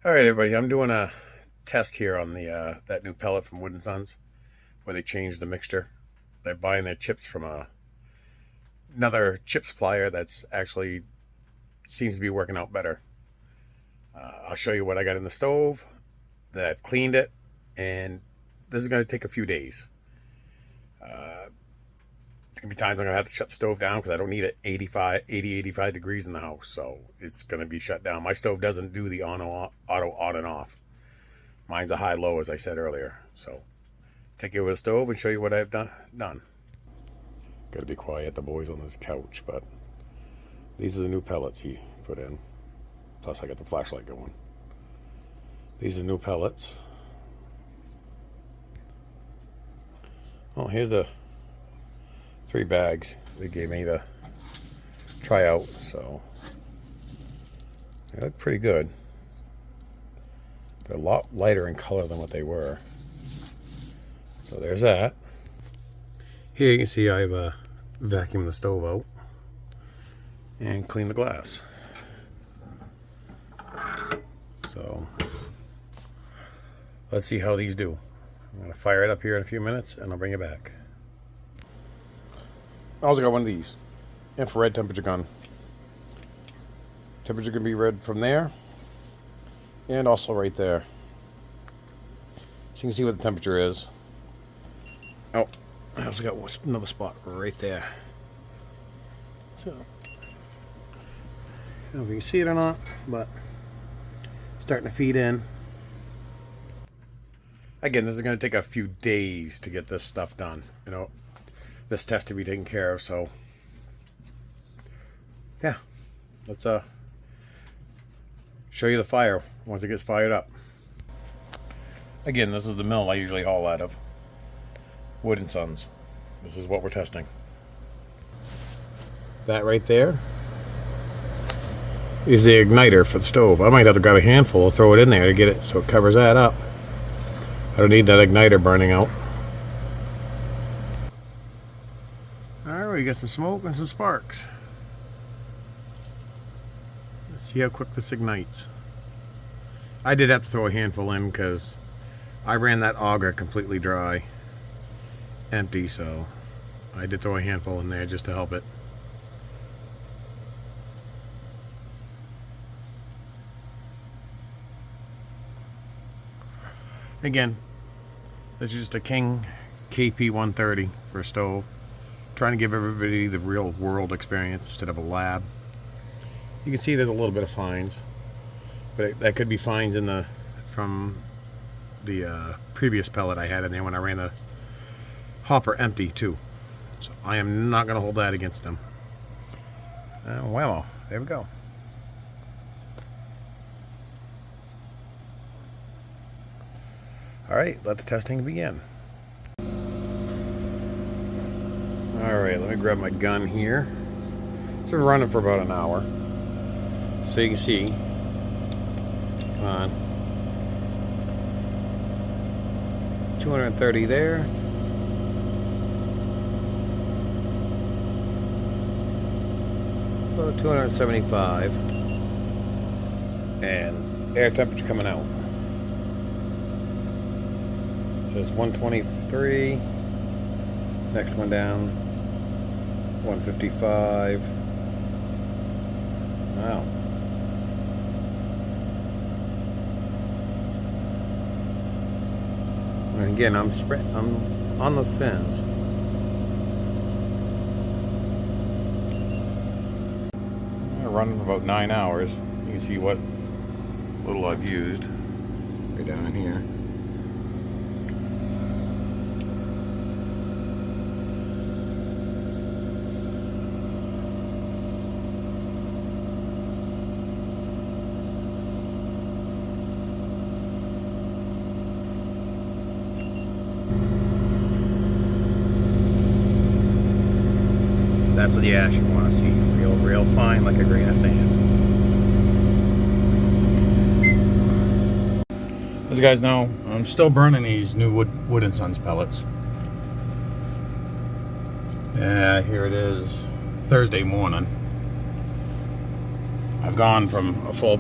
All right, everybody. I'm doing a test here on the that new pellet from Wood and Sons, where they changed the mixture. They're buying their chips from another chip supplier that's actually seems to be working out better. I'll show you what I got in the stove. That I've cleaned it, and this is going to take a few days. There's going to be times I'm going to have to shut the stove down because I don't need it 85 degrees in the house, so it's going to be shut down. My stove doesn't do the auto on and off. Mine's a high-low, as I said earlier. So, take it over the stove and show you what I've done. Got to be quiet, the boys on this couch, but these are the new pellets he put in. Plus, I got the flashlight going. These are new pellets. Oh, here's the 3 bags they gave me to try out, so they look pretty good. They're a lot lighter in color than what they were. So there's that. Here you can see I've vacuumed the stove out and cleaned the glass. So let's see how these do. I'm going to fire it up here in a few minutes and I'll bring it back. I also got one of these infrared temperature gun. Temperature can be read from there and also right there. So you can see what the temperature is. Oh, I also got another spot right there. So, I don't know if you can see it or not, but starting to feed in. Again, this is going to take a few days to get this stuff done. You know, this test to be taken care of. So, yeah, let's show you the fire once it gets fired up. Again, this is the mill I usually haul out of, Wood and Sons. This is what we're testing. That right there is the igniter for the stove. I might have to grab a handful and throw it in there to get it so it covers that up. I don't need that igniter burning out. Alright, we got some smoke and some sparks. Let's see how quick this ignites. I did have to throw a handful in because I ran that auger completely dry, empty, so I did throw a handful in there just to help it. Again, this is just a King KP130 for a stove. Trying to give everybody the real world experience instead of a lab. You can see there's a little bit of fines, but that could be fines from the previous pellet I had in there when I ran the hopper empty too. So I am not going to hold that against them. Well, there we go. Alright, let the testing begin. Alright, let me grab my gun here. It's been running for about an hour. So you can see. Come on. 230 there. About 275. And air temperature coming out. Says 123. Next one down, 155. Wow. And again, I'm on the fence. I'm running for about 9 hours. You can see what little I've used right down in here. That's the ash you want to see, real fine, like a grain of sand. As you guys know, I'm still burning these new Wood and Sons pellets. Here it is, Thursday morning. I've gone from a full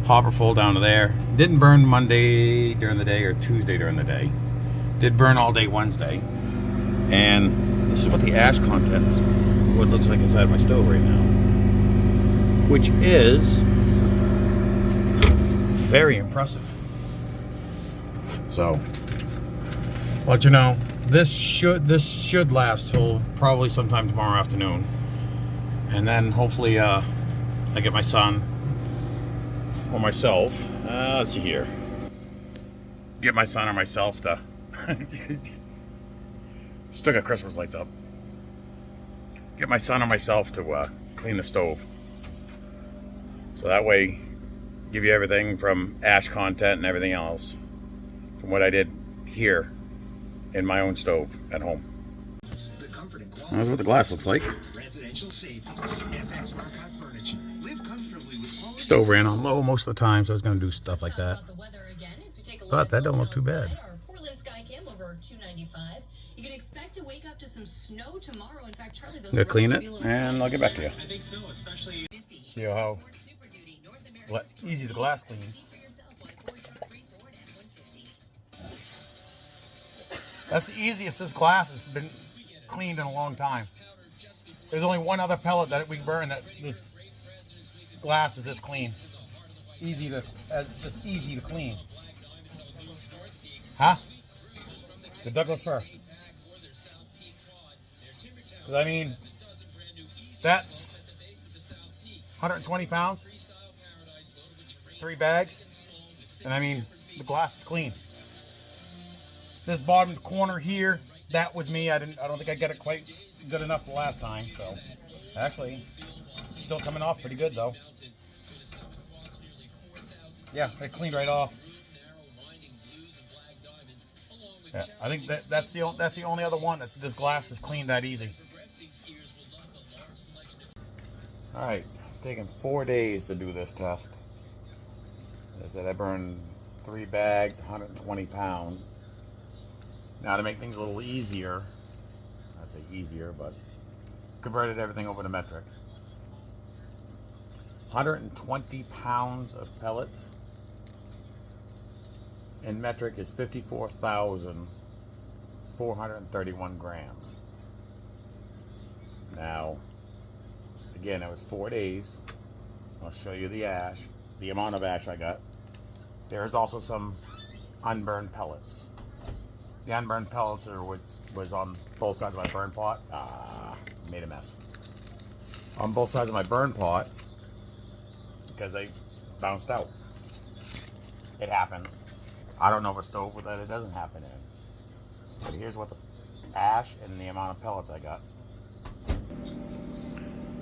hopper full down to there. Didn't burn Monday during the day or Tuesday during the day. Did burn all day Wednesday. And this is what the ash contents, what it looks like inside my stove right now. Which is very impressive. So, but you know, this should last till probably sometime tomorrow afternoon. And then hopefully I get my son or myself, let's see here. Get my son or myself to still got Christmas lights up. Get my son or myself to clean the stove. So that way, give you everything from ash content and everything else from what I did here in my own stove at home. That's what the glass looks like. Stove ran on low most of the time, so I was going to do stuff like that. But that don't look too bad. I'm going to clean it and I'll get back to you. See how easy the glass cleans. That's the easiest this glass has been cleaned in a long time. There's only one other pellet that we burn that this glass is this clean. Just easy to clean. Huh? The Douglas fir. Because I mean, that's 120 pounds, 3 bags, and I mean, the glass is clean. This bottom corner here, that was me. I don't think I got it quite good enough the last time, so actually, it's still coming off pretty good though. Yeah, it cleaned right off. Yeah, I think that's the only other one that's this glass is cleaned that easy. All right, it's taken 4 days to do this test. As I said, I burned 3 bags, 120 pounds. Now to make things a little easier, I say easier, but converted everything over to metric. 120 pounds of pellets in metric is 54,431 grams. Now, again, it was 4 days. I'll show you the ash, the amount of ash I got. There's also some unburned pellets. The unburned pellets was on both sides of my burn pot. Made a mess. On both sides of my burn pot because they bounced out. It happens. I don't know of a stove that it doesn't happen in. But here's what the ash and the amount of pellets I got.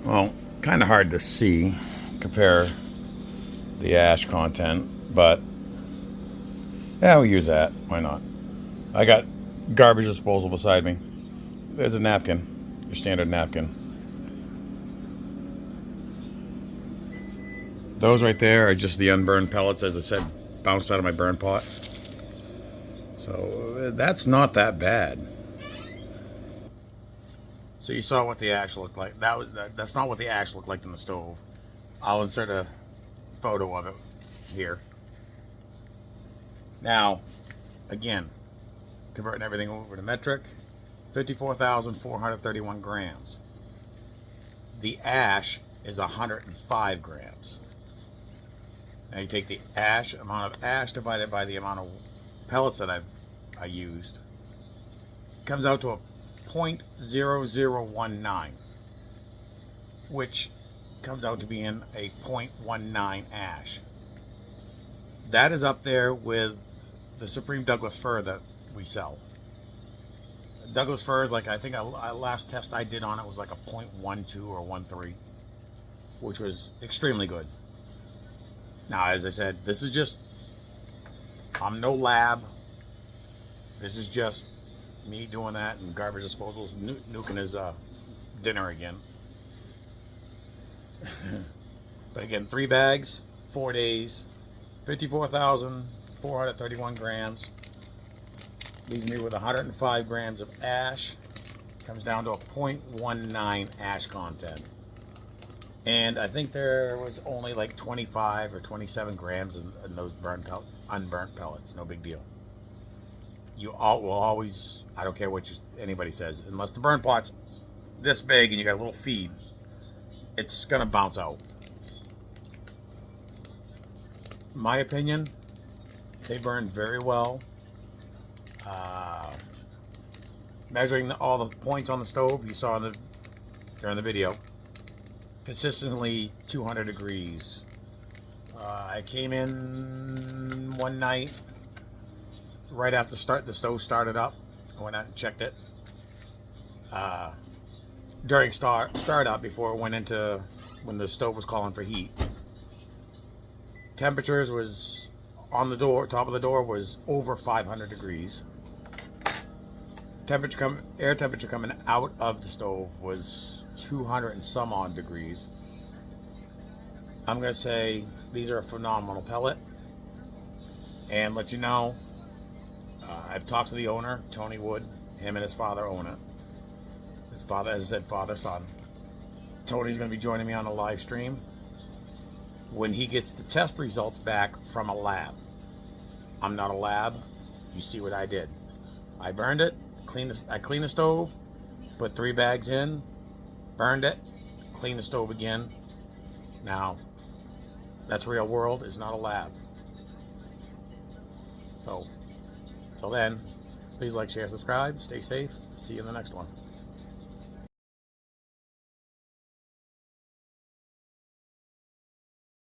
Well, kind of hard to see, compare the ash content, but yeah, we'll use that. Why not? I got garbage disposal beside me. There's a napkin, your standard napkin. Those right there are just the unburned pellets, as I said, bounced out of my burn pot. So that's not that bad. So you saw what the ash looked like. That's not what the ash looked like in the stove. I'll insert a photo of it here. Now, again, converting everything over to metric, 54,431 grams. The ash is 105 grams. Now you take the amount of ash divided by the amount of pellets that I used. It comes out to a 0.0019, which comes out to being a 0.19 ash. That is up there with the Supreme Douglas fir that we sell. Douglas fir is like, I think last test I did on it was like a 0.12 or 1.3, which was extremely good. Now, as I said, this is just, I'm no lab. This is just me doing that and garbage disposals, nuking his dinner again. But again, 3 bags, 4 days, 54,431 grams. Leaves me with 105 grams of ash. Comes down to a 0.19 ash content. And I think there was only like 25 or 27 grams in those unburnt pellets. No big deal. You all will always, I don't care what anybody says, unless the burn pot's this big and you got a little feed, it's gonna bounce out. My opinion, they burn very well. Measuring all the points on the stove, you saw during the video, consistently 200 degrees. I came in one night right after the stove started up. I went out and checked it. During startup, before it went into when the stove was calling for heat, temperatures was on the door, top of the door was over 500 degrees. Air temperature coming out of the stove was 200 and some odd degrees. I'm gonna say these are a phenomenal pellet, and let you know, I've talked to the owner, Tony Wood. Him and his father own it. His father, as I said, father-son. Tony's going to be joining me on a live stream when he gets the test results back from a lab. I'm not a lab. You see what I did. I burned it. I cleaned the stove. Put 3 bags in. Burned it. Cleaned the stove again. Now, that's real world. It's not a lab. So, till then, please like, share, subscribe. Stay safe. See you in the next one.